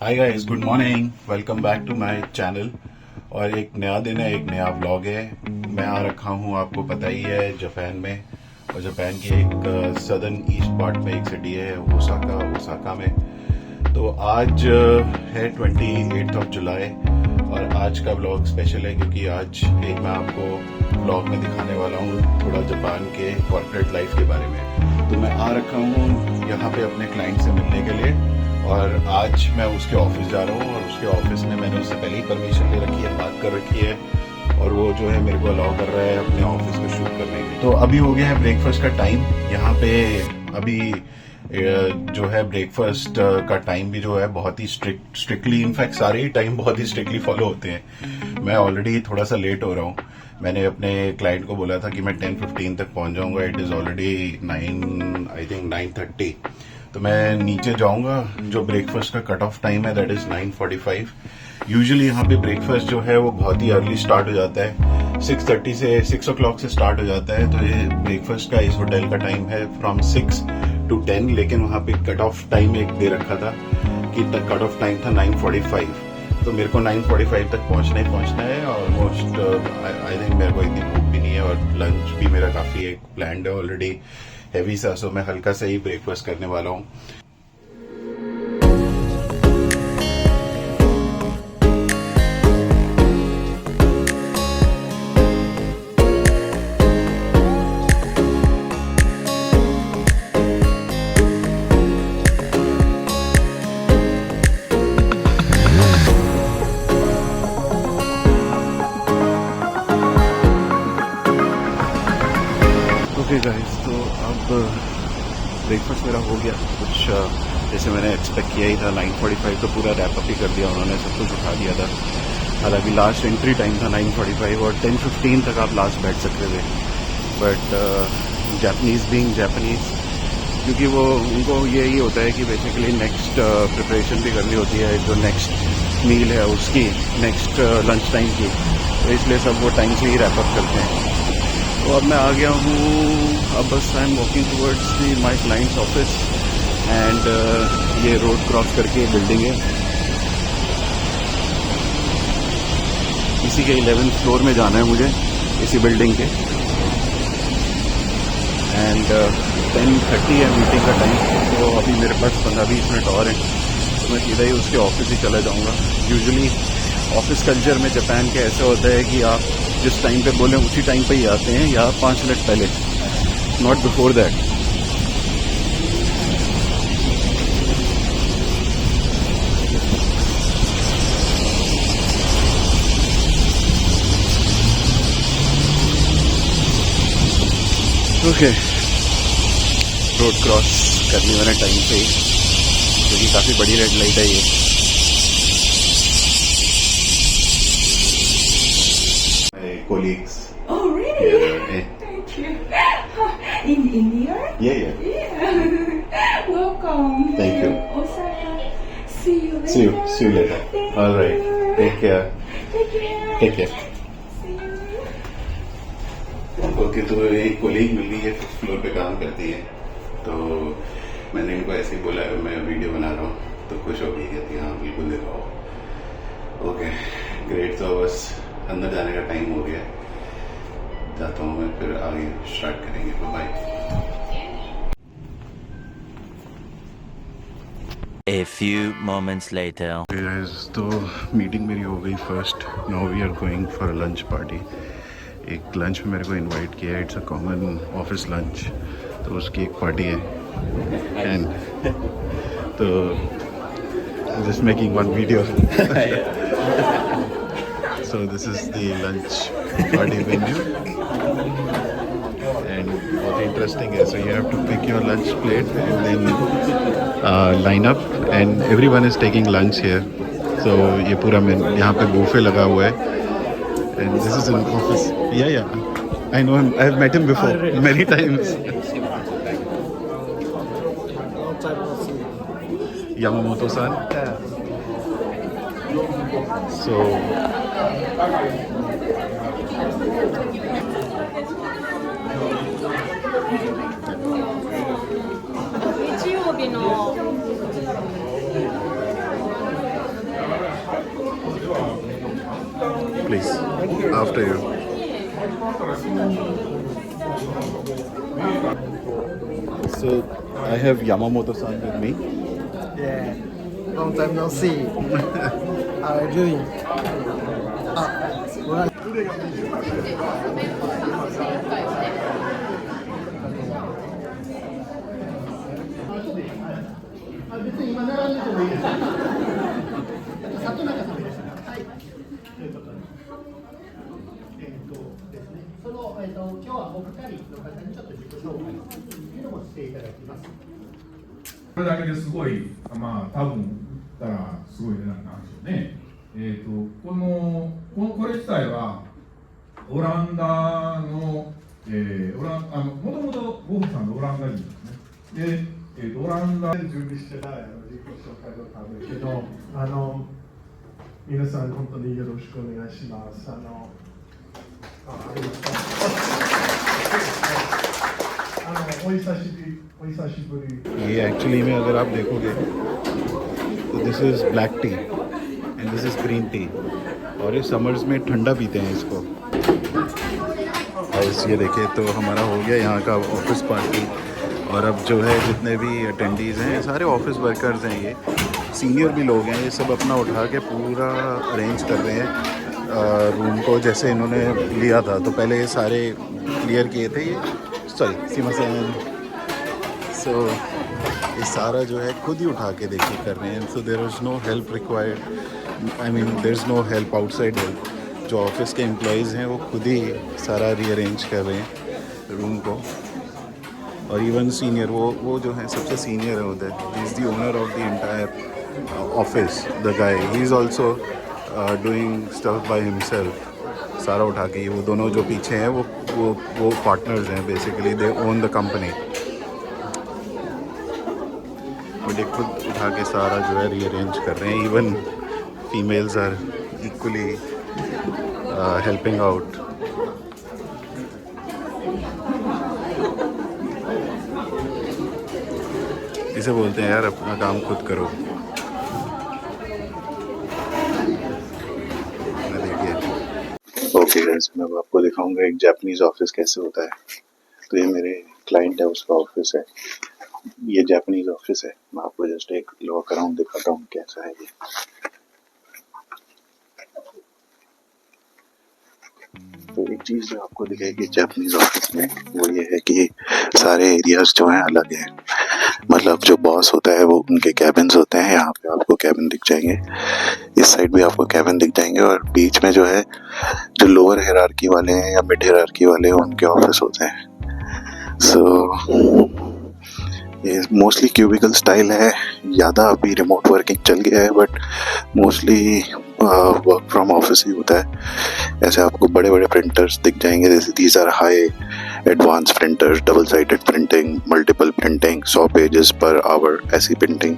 Hi guys, good morning, welcome back to my channel. और एक नया दिन है, एक नया व्लॉग है। मैं आ रखा हूँ, आपको पता ही है, जापान में। और जापान की एक सदर्न ईस्ट पार्ट में एक सिटी है ओसाका में। तो आज है 28 जुलाई और आज का व्लॉग स्पेशल है क्योंकि आज एक मैं आपको व्लॉग में दिखाने वाला हूँ थोड़ा जापान के कॉर्पोरेट लाइफ के बारे में। तो मैं आ रखा हूँ यहाँ पे अपने क्लाइंट से मिलने के लिए और आज मैं उसके ऑफिस जा रहा हूँ और उसके ऑफिस में मैंने उससे पहले ही परमिशन ले रखी है, बात कर रखी है और वो जो है मेरे को अलाउ कर रहा है अपने ऑफिस को शूट करने के लिए। तो अभी हो गया है ब्रेकफास्ट का टाइम। यहाँ पे अभी जो है ब्रेकफास्ट का टाइम भी जो है बहुत ही स्ट्रिक्टली, इनफैक्ट सारे ही टाइम बहुत ही स्ट्रिक्टली फॉलो होते हैं। मैं ऑलरेडी थोड़ा सा लेट हो रहा हूँ। मैंने अपने क्लाइंट को बोला था कि मैं 10:15 तक पहुंच जाऊंगा। It is already 9:30। तो मैं नीचे जाऊंगा। जो ब्रेकफास्ट का कट ऑफ टाइम है दैट इज 9:45। यूजुअली यहाँ पे ब्रेकफास्ट जो है वो बहुत ही अर्ली स्टार्ट हो जाता है, 6:30 से 6 o'clock से स्टार्ट हो जाता है। तो ये ब्रेकफास्ट का इस होटल का टाइम है फ्रॉम 6 to 10, लेकिन वहाँ पे कट ऑफ टाइम एक दे रखा था कि कट ऑफ टाइम था 9:45। तो मेरे को 9:45 तक पहुँचना है। ऑलमोस्ट आई थिंक मेरे को इतनी भूख भी नहीं है और लंच भी मेरा काफ़ी एक प्लान्ड है ऑलरेडी हैवी सा। सो मैं हल्का सा ही ब्रेकफास्ट करने वाला हूँ। ओके गाइस, तो अब ब्रेकफास्ट मेरा हो गया कुछ जैसे मैंने एक्सपेक्ट किया ही था। 9:45 तो पूरा रैप अप ही कर दिया उन्होंने, सब कुछ उठा दिया था। हालांकि लास्ट एंट्री टाइम था 9:45 और 10:15 तक आप लास्ट बैठ सकते थे। बट जापानीज बीइंग जापानीज, क्योंकि वो उनको यही होता है कि बेसिकली नेक्स्ट प्रिपरेशन भी करनी होती है, जो नेक्स्ट मील है उसकी, नेक्स्ट लंच टाइम की, तो इसलिए सब वो टाइम से ही रैप अप करते हैं। तो अब मैं आ गया हूँ। अब बस I am walking towards the my clients office and ये रोड क्रॉस करके बिल्डिंग है, इसी के 11th फ्लोर में जाना है मुझे, इसी बिल्डिंग के। एंड 10:30 है मीटिंग का टाइम, तो अभी मेरे पास 15-20 मिनट और हैं, तो मैं सीधा ही उसके ऑफिस ही चला जाऊँगा। यूजुअली ऑफिस कल्चर में जापान के ऐसा होता है कि आप जिस टाइम पे बोलें उसी टाइम पे ही आते हैं या 5 मिनट पहले, not before that. Okay, road cross कर ली मैंने टाइम पे ही, क्योंकि काफ़ी बड़ी रेड लाइट है ये। Colleagues. Oh, really? Yeah. Thank you. In India? Yeah. Yeah. Welcome. Thank you. Osaka. See you later. See you later. Thank All right. you. Take care. Take care. Take care. See you. Okay, तो एक colleague मिल गई है, 5th floor पे काम करती है। तो मैंने इनको ऐसे ही बोला मैं वीडियो बना रहा हूँ, तो खुश हो गई, कहती हाँ बिल्कुल दिखाओ। Okay great. तो बस अंदर जाने का टाइम हो गया, जाता हूँ मैं, फिर आगे स्टार्ट करेंगे। तो bye. A few moments later. Guys, तो मीटिंग मेरी हो गई first. Now we are going for a lunch party. एक लंच में मेरे को इनवाइट किया है, it's a common office lunch, तो उसकी एक पार्टी है। एंड तो just making one video. So this is the lunch party venue and बहुत interesting है. So you have to pick your lunch plate and then line up and everyone is taking lunch here. So ये पूरा यहाँ पे buffet लगा हुआ है and this is an office. Yeah. I know him. I have met him before many times. Yamamoto-san. So please. After you. So I have Yamamoto-san with me. Yeah, long time no see. How are you doing? Well,これだけですごい、まあ多分言ったらすごい値段なんでしょうね。これ自体はオランダの、もともとゴフさんのオランダ人ですね。で、オランダで準備してた自己紹介のためけど、皆さん本当によろしくお願いします。お久しぶり。ये actually में अगर आप देखोगे तो this is black tea and this is green tea और ये summers में ठंडा पीते हैं इसको। और ये देखिए तो हमारा हो गया यहाँ का ऑफिस पार्टी और अब जो है जितने भी अटेंडीज़ हैं सारे ऑफिस वर्कर्स हैं, ये सीनियर भी लोग हैं, ये सब अपना उठा के पूरा अरेंज कर रहे हैं रूम को जैसे इन्होंने लिया था। तो पहले ये सारे क्लियर किए थे, ये सॉरी सो ये सारा जो है खुद ही उठा के देखिए कर रहे हैं। So there is no help required, I mean there is no help outside help. जो ऑफिस के एम्प्लॉयज़ हैं वो खुद ही सारा रीअरेंज कर रहे हैं रूम को। और इवन सीनियर वो जो है सबसे सीनियर है उधर, he is the owner of the entire office, the guy, he is also doing stuff by himself. सारा उठा के वो दोनों जो पीछे हैं वो पार्टनर्स हैं, basically they own the company. और ये खुद उठा के सारा जो है रीअरेंज कर रहे हैं। Even females are equally helping out. इसे बोलते हैं यार अपना काम खुद करो। ओके गाइस, मैं अब आपको दिखाऊंगा एक जापानीज ऑफिस कैसे होता है। तो ये मेरे क्लाइंट है, उसका ऑफिस है, ये जापानीज ऑफिस है। मैं आपको जस्ट एक वॉक अराउंड दिखाता हूँ कैसा है ये। तो एक चीज़ जो आपको दिखेगी जापानीज ऑफिस में वो ये है कि सारे एरियाज जो हैं अलग हैं। मतलब जो बॉस होता है वो उनके कैबिन्स होते हैं, यहाँ पे आपको कैबिन दिख जाएंगे, इस साइड भी आपको कैबिन दिख जाएंगे, और बीच में जो है जो लोअर हायरार्की वाले हैं या मिड हायरार्की वाले हैं उनके ऑफिस होते हैं। सो ये मोस्टली क्यूबिकल स्टाइल है, ज़्यादा अभी रिमोट वर्किंग चल गया है, but mostly work from office ही होता है। ऐसे आपको बड़े बड़े प्रिंटर्स दिख जाएंगे, जैसे these are high advance printers, double sided printing, multiple printing, 100 pages per hour ऐसी प्रिंटिंग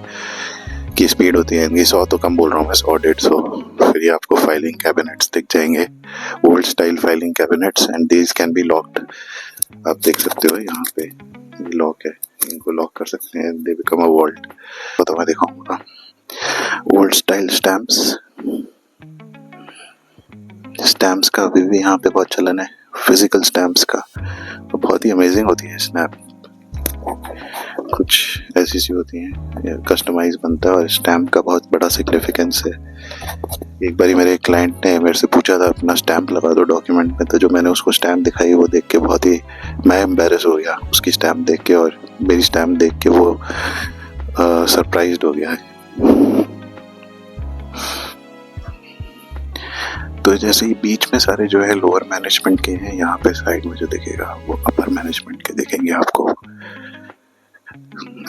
की स्पीड होती है इनकी। 100 तो कम बोल रहा हूँ मैं, 100-150। फिर ये आपको फाइलिंग कैबिनेट्स दिख जाएंगे, old style filing cabinets, and these can be locked. आप देख सकते हो यहाँ पे लॉक है, इनको लॉक कर सकते हैं, दे बिकम अ वॉल्ट। तो मैं दिखाऊंगा ओल्ड स्टाइल स्टैम्प्स का अभी भी यहाँ पे बहुत चलन है, फिजिकल स्टैम्प्स का। तो बहुत ही अमेजिंग होती है स्नैप, कुछ ऐसी सी होती हैं, कस्टमाइज बनता है, और स्टैम्प का बहुत बड़ा सिग्निफिकेंस है। एक बारी मेरे क्लाइंट ने मेरे से पूछा था अपना स्टैम्प लगा दो डॉक्यूमेंट में, तो जो मैंने उसको स्टैम्प दिखाई वो देख के बहुत ही मैं एम्बेरस हो गया उसकी स्टैम्प देख के, और मेरी स्टैम्प देख के वो सरप्राइज्ड हो गया है। तो जैसे ही बीच में सारे जो है लोअर मैनेजमेंट के हैं, यहाँ पे साइड में जो दिखेगा वो अपर मैनेजमेंट के दिखेंगे आपको।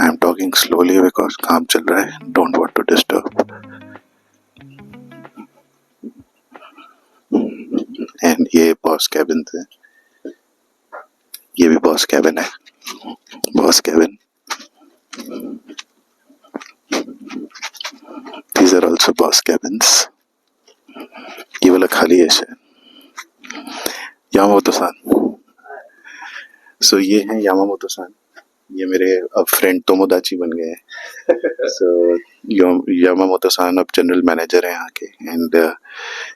I am talking slowly because काम चल रहा है, don't want to disturb. And ये बॉस कैबिन है, ये भी बॉस कैबिन है, boss cabin. These are also boss cabins. ये वाला खाली है शायद। यामामोतो-सान, सो ये है यामामोतो-सान, ये मेरे अब फ्रेंड तोमोदाची बन गए हैं। सो यामामोतो-सान अब जनरल मैनेजर है यहाँ के, and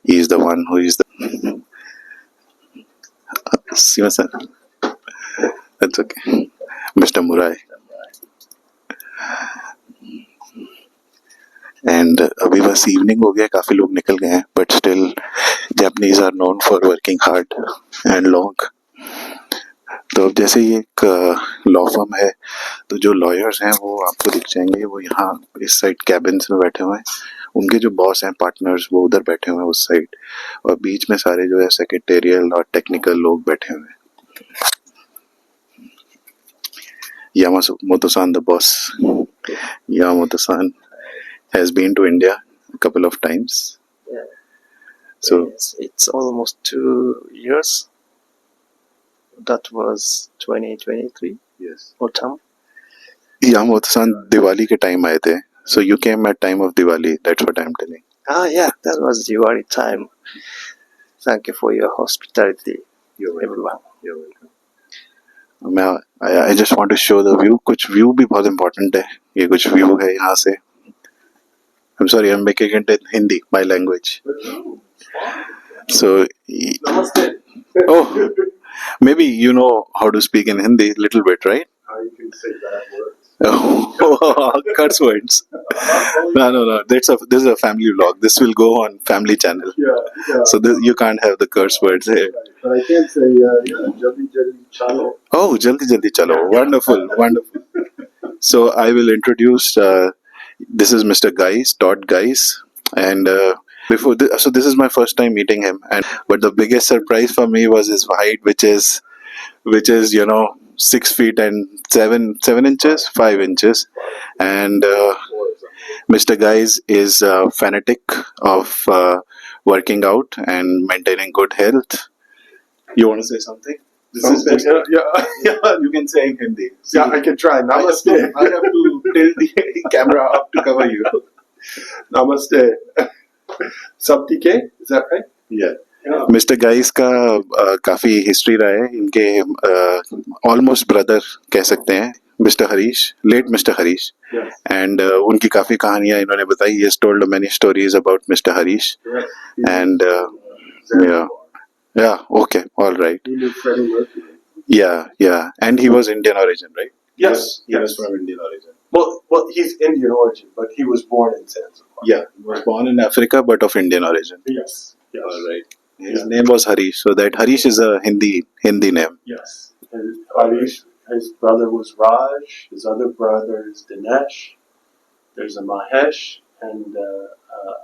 he is the one who is the Simasan. That's okay. Mr. Murai. And अभी बस इवनिंग हो गया, काफी लोग निकल गए हैं, but still Japanese are known for working hard and long. तो अब जैसे ये एक लॉ फर्म है, तो जो लॉयर्स हैं वो आपको दिख जाएंगे. वो यहाँ इस साइड कैबिन्स में बैठे हुए हैं. उनके जो बॉस हैं, पार्टनर्स, वो उधर बैठे हुए हैं उस साइड. और बीच में सारे जो है सेक्रेटेरियल और टेक्निकल लोग बैठे हुए हैं. Yamamoto-san, the boss. Yamamoto-san has been to India a couple of times. Yeah. So It's almost 2 years. That was 2023 yes. autumn. Yamamoto-san Diwali के time आए थे. So you came at time of Diwali. That's what I'm telling. Ah, yeah, that was Diwali time. Thank you for your hospitality, everyone. You're welcome. I just want to show the view. कुछ view भी बहुत important है. ये कुछ view है यहाँ से. I'm sorry, I'm making it in Hindi, my language. So, oh, maybe you know how to speak in Hindi a little bit, right? You can say bad words. Oh, curse words. No. This is a family vlog. This will go on family channel. Yeah. So you can't have the curse words here. But I can say, jaldi jaldi chalo. Oh, jaldi jaldi chalo. Wonderful, wonderful. So I will introduce. This is Mr. Geis, Todd Geis, and before this, so this is my first time meeting him. But the biggest surprise for me was his height, which is 6 feet and 7 inches, 5 inches, and Mr. Geis is a fanatic of working out and maintaining good health. You want to say something? Yeah, you can say in Hindi. Yeah, I can try. Namaste. I have to tilt the camera up to cover you. Namaste. सब ठीक है? Is that right? Yeah. Mister guys का काफी history रहा है. इनके almost brother कह सकते हैं, Mister Harish, late Mister Harish. And उनकी काफी कहानियां इन्होंने बताई. He has told many stories about Mister Harish. And yeah, okay, all right. He knew Freddie Mercury. Yeah, and he was Indian origin, right? Yes, He was from Indian origin. Well, he's Indian origin, but he was born in Zanzibar. Yeah, he was born in Africa but of Indian origin. Yes. All right. His name was Harish, so that Harish is a Hindi name. Yes. And Harish, his brother was Raj. His other brother is Dinesh. There's a Mahesh and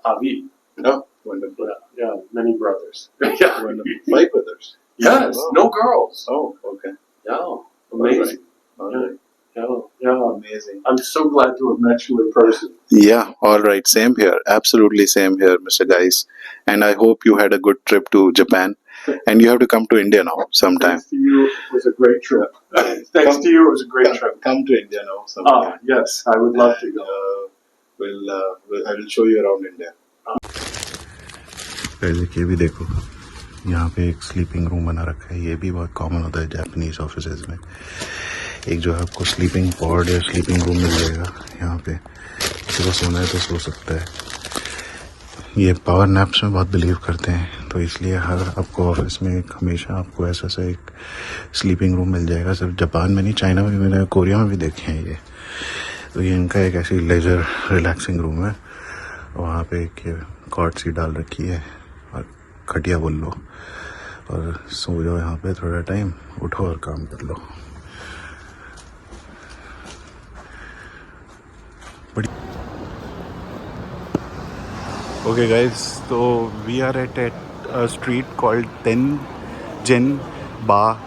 Avi. Oh, wonderful. Yeah, many brothers. Yeah. Wonderful. 5 brothers. Yes, Wow. no girls. Oh, okay. Yeah, amazing. All right. Yeah. Amazing. I'm so glad to have met you in person. Yeah, all right. Same here. Absolutely same here, Mr. Guys. And I hope you had a good trip to Japan. And you have to come to India now sometime. Thanks to you, it was a great trip. Thanks to you, it was a great trip. Come to India now sometime. Yes, I would love to go. I will show you around India. देखिए भी देखो, यहाँ पे एक sleeping room बना रखा है. ये भी बहुत कॉमन होता है जापानीज ऑफिसेज में. एक जो है आपको स्लीपिंग पॉड या स्लीपिंग रूम मिल जाएगा. यहाँ पे किसी को सोना है तो सो सकता है. ये पावर नैप्स में बहुत बिलीव करते हैं, तो इसलिए हर आपको ऑफिस में एक हमेशा आपको ऐसा सा एक स्लीपिंग रूम मिल जाएगा. सिर्फ जापान में नहीं, चाइना में भी, मैंने कोरिया में भी देखे हैं ये. तो ये इनका एक ऐसी लेजर रिलैक्सिंग रूम है. वहाँ पे एक कॉट सी डाल रखी है और खटिया बोल लो और सो जाओ यहाँ पे थोड़ा टाइम, उठो और काम कर लो. Okay guys, so we are at a street called Tenjin Ba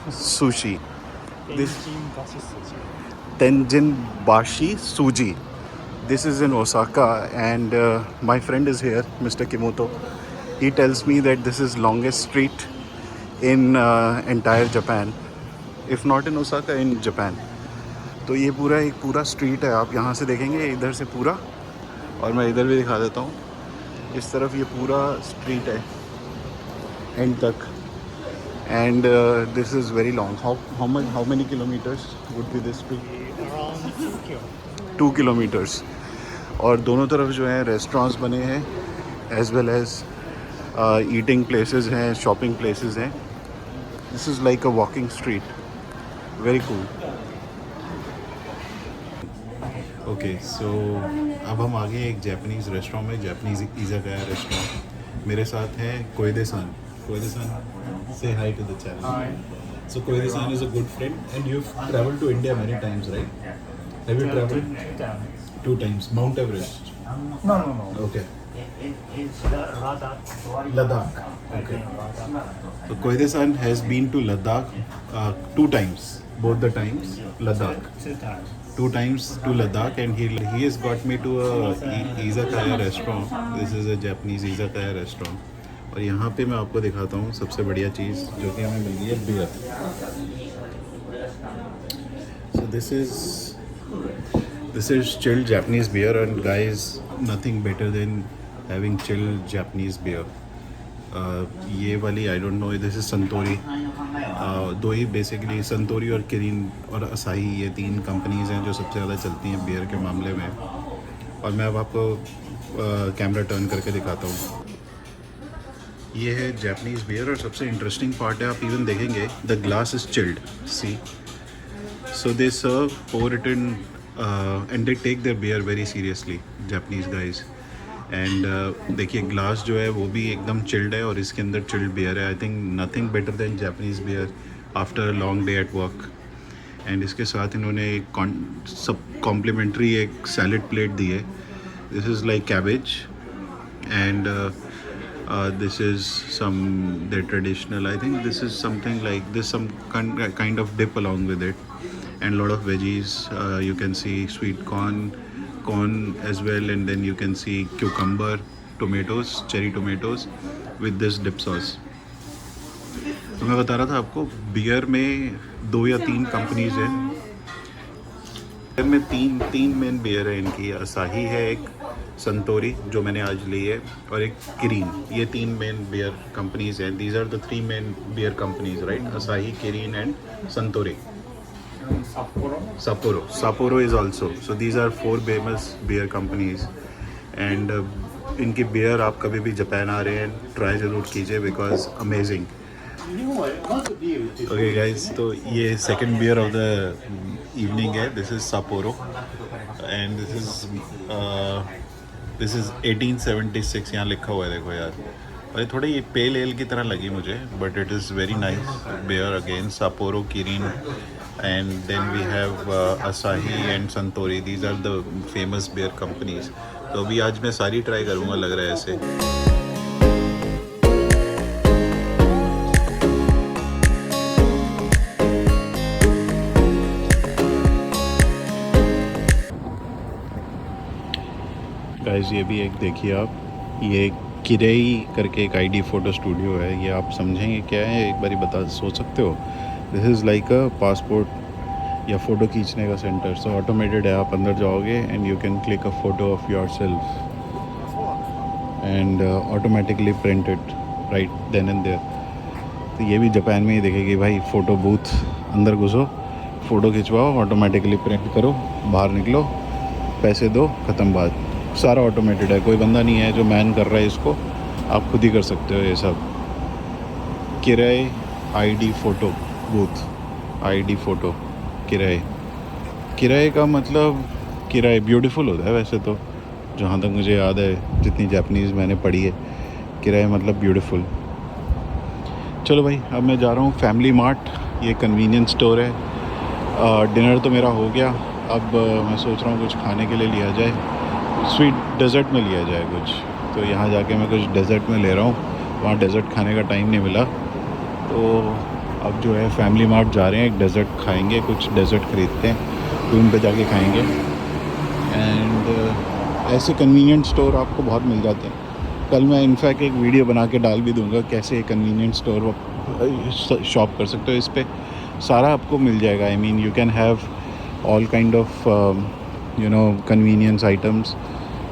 Sushi. Tenjin Bashi Suji. This is in Osaka, and my friend is here, Mr. Kimoto. He tells me that this is longest street in entire Japan, if not in Osaka, in Japan. तो ये पूरा street है. आप यहाँ से देखेंगे इधर से पूरा, और मैं इधर भी दिखा देता हूँ. इस तरफ ये पूरा स्ट्रीट है एंड तक. And this is very long. How many kilometres would be this street? Around 2 kilometres. और दोनों तरफ जो है रेस्टोरेंट्स बने हैं, as well as eating places हैं, शॉपिंग प्लेसेस हैं. This is like a walking street. Very cool. Okay, so अब हम आ गए एक जापानीज़ रेस्टोरेंट में, जापानीज़ इज़ाकाया रेस्टोरेंट. मेरे साथ है कोएदे-सान. कोएदे-सान, say hi to the channel. Hi. So Koide-san is a good friend, and you've traveled to India many times, right? Have you traveled? 2 times. Mount Everest. No. Okay. It's Ladakh. Ladakh. Okay. So Koide-san has been to Ladakh 2 times. Both the times Ladakh. 2 times. 2 times to Ladakh, and he has got me to a izakaya restaurant. This is a Japanese izakaya restaurant. और यहाँ पे मैं आपको दिखाता हूँ सबसे बढ़िया चीज़ जो कि हमें मिल गई है, beer. So this is chilled Japanese beer, and guys nothing better than having chilled Japanese beer. ये वाली I don't know, this is Suntory. दो ही बेसिकली, संतोरी और किरीन और असाही, ये 3 कंपनीज़ हैं जो सबसे ज़्यादा चलती हैं बियर के मामले में. और मैं अब आपको कैमरा टर्न करके दिखाता हूँ. ये है जापानीज़ बियर, और सबसे इंटरेस्टिंग पार्ट है, आप इवन देखेंगे the glass is chilled. See, so they serve, pour it in, and they take their beer very seriously, Japanese guys. And देखिए ग्लास जो है वो भी एकदम चिल्ड है, और इसके अंदर चिल्ड बियर है. I think nothing better than Japanese beer after a long day at work. And इसके साथ इन्होंने एक सब कॉम्प्लीमेंट्री एक सैलड प्लेट दी है. This is like cabbage, and this is some their traditional, I think this is something like this, some kind of dip along with it, and lot of veggies. You can see sweet corn as well, and then you can see cucumber, tomatoes, cherry tomatoes with this dip sauce. तो मैं बता रहा था आपको, beer में 2 या 3 companies हैं. Beer में तीन मेन बियर है इनकी. असाही है एक, संतोरी जो मैंने आज ली है, और एक किरीन. ये 3 मेन बियर कंपनीज हैं. These are the 3 main beer companies, right? Asahi, Kirin and Suntory. Sapporo is also. So these are 4 famous beer companies, and इनकी बियर आप कभी भी जापान आ रहे हैं ट्राई ज़रूर कीजिए, बिकॉज अमेजिंग. ओके गाइस, तो ये second beer of the evening है. This is Sapporo, and this is 1876 यहाँ लिखा हुआ है, देखो यार. और ये थोड़ी ये पेल एल की तरह लगी मुझे, but it is very nice beer. Again Sapporo, Kirin, and then we have Asahi and Suntory. These are the famous beer companies. तो अभी आज मैं सारी ट्राई करूँगा, लग रहा है ऐसे. गाइस ये भी एक देखिए आप, ये किरई करके एक आईडी फ़ोटो स्टूडियो है. ये आप समझेंगे क्या है, एक बारी बता सोच सकते हो. This is like a passport या फ़ोटो खींचने का सेंटर. सो ऑटोमेटेड है, आप अंदर जाओगे and you can click a photo of yourself and automatically print it right then and there. तो ये भी जापान में ही देखेगी भाई, फ़ोटो बूथ, अंदर घुसो, फ़ोटो खिंचवाओ, ऑटोमेटिकली प्रिंट करो, बाहर निकलो, पैसे दो, ख़त्म बात. सारा ऑटोमेटेड है, कोई बंदा नहीं है जो मैन कर रहा है इसको, आप खुद ही कर सकते हो ये सब. किराए ID photo booth, ID photo किराए का मतलब किराए ब्यूटीफुल होता है वैसे तो, जहाँ तक मुझे याद है, जितनी जापानीज़ मैंने पढ़ी है, किराए मतलब ब्यूटीफुल. चलो भाई, अब मैं जा रहा हूँ फैमिली मार्ट. ये कन्वीनियंस स्टोर है. डिनर तो मेरा हो गया, अब मैं सोच रहा हूँ कुछ खाने के लिए लिया जाए, स्वीट डेज़र्ट में लिया जाए कुछ. तो यहाँ जाके मैं कुछ डेज़र्ट में ले रहा हूँ, वहाँ डेज़र्ट खाने का टाइम नहीं मिला. तो अब जो है फैमिली मार्ट जा रहे हैं, एक डेज़र्ट खाएंगे, कुछ डेज़र्ट ख़रीदते हैं, तो उन पे जाके खाएंगे. एंड ऐसे कन्वीनियंट स्टोर आपको बहुत मिल जाते हैं. कल मैं इनफैक्ट एक वीडियो बना के डाल भी दूँगा, कैसे कन्वीनियंट स्टोर शॉप कर सकते हो. इस पर सारा आपको मिल जाएगा. I mean you can have all kind of you know convenience items,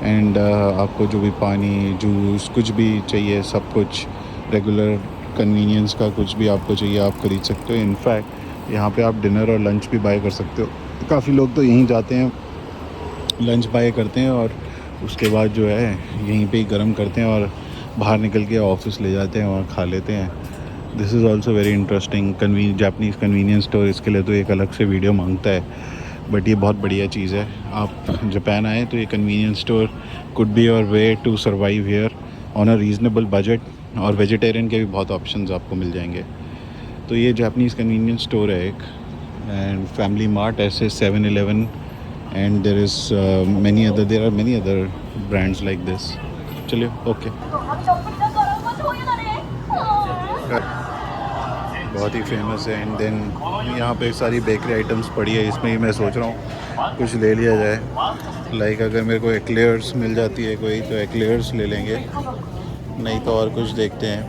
and आपको जो भी पानी, जूस, कुछ भी चाहिए, सब कुछ रेगुलर कन्वीनियंस का कुछ भी आपको चाहिए आप खरीद सकते हो. इनफैक्ट यहाँ पे आप डिनर और लंच भी बाय कर सकते हो. काफ़ी लोग तो यहीं जाते हैं, लंच बाय करते हैं, और उसके बाद जो है यहीं पे ही गर्म करते हैं और बाहर निकल के ऑफिस ले जाते हैं और खा लेते हैं। This is also very interesting. Japanese convenience store, इसके लिए तो एक अलग से वीडियो मांगता है, बट ये बहुत बढ़िया चीज़ है। आप जापान आए तो ये convenience store could be your way to survive here on a reasonable budget, और वेजिटेरियन के भी बहुत ऑप्शंस आपको मिल जाएंगे। तो ये जापानीज़ कन्वीनियंस स्टोर है एक, एंड फैमिली मार्ट, ऐसे 7-Eleven, and there are many other brands like this. चलिए, ओके। बहुत ही फेमस है। एंड देन यहाँ पे सारी बेकरी आइटम्स पड़ी है, इसमें ही मैं सोच रहा हूँ कुछ ले लिया जाए। लाइक अगर मेरे को एक्लेयर्स मिल जाती है कोई तो एक्लेयर्स ले लेंगे, नहीं तो और कुछ देखते हैं।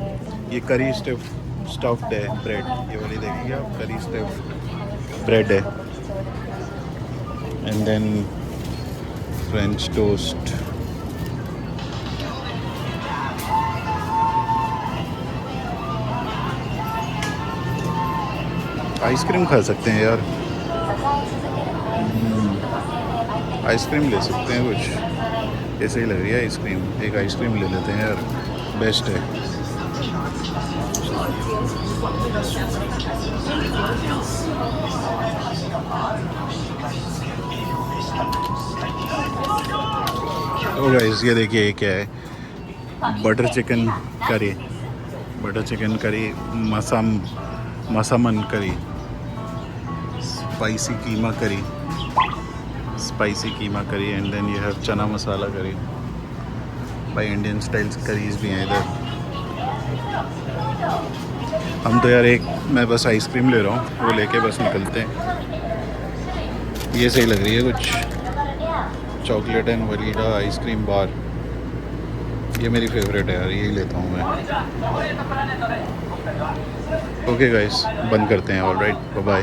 ये करी स्टफ्ड है ब्रेड, ये वाली देखेंगे आप, करी स्टफ्ड ब्रेड है। And then French toast. Ice cream खा सकते हैं यार, आइसक्रीम ले सकते हैं कुछ, ऐसे ही लग रही है आइसक्रीम। एक आइसक्रीम ले लेते हैं यार, बेस्ट है। तो गाइस ये देखिए ये क्या है, बटर चिकन करी, मसामन करी, स्पाइसी कीमा करी, एंड देन यू हैव चना मसाला करी। भाई इंडियन स्टाइल्स करीज भी हैं इधर। हम तो यार मैं बस आइसक्रीम ले रहा हूँ, वो लेके बस निकलते हैं। ये सही लग रही है कुछ, चॉकलेट एंड वनीला आइसक्रीम बार, ये मेरी फेवरेट है यार, यही लेता हूँ मैं। ओके गाइस, बंद करते हैं। Alright, bye bye.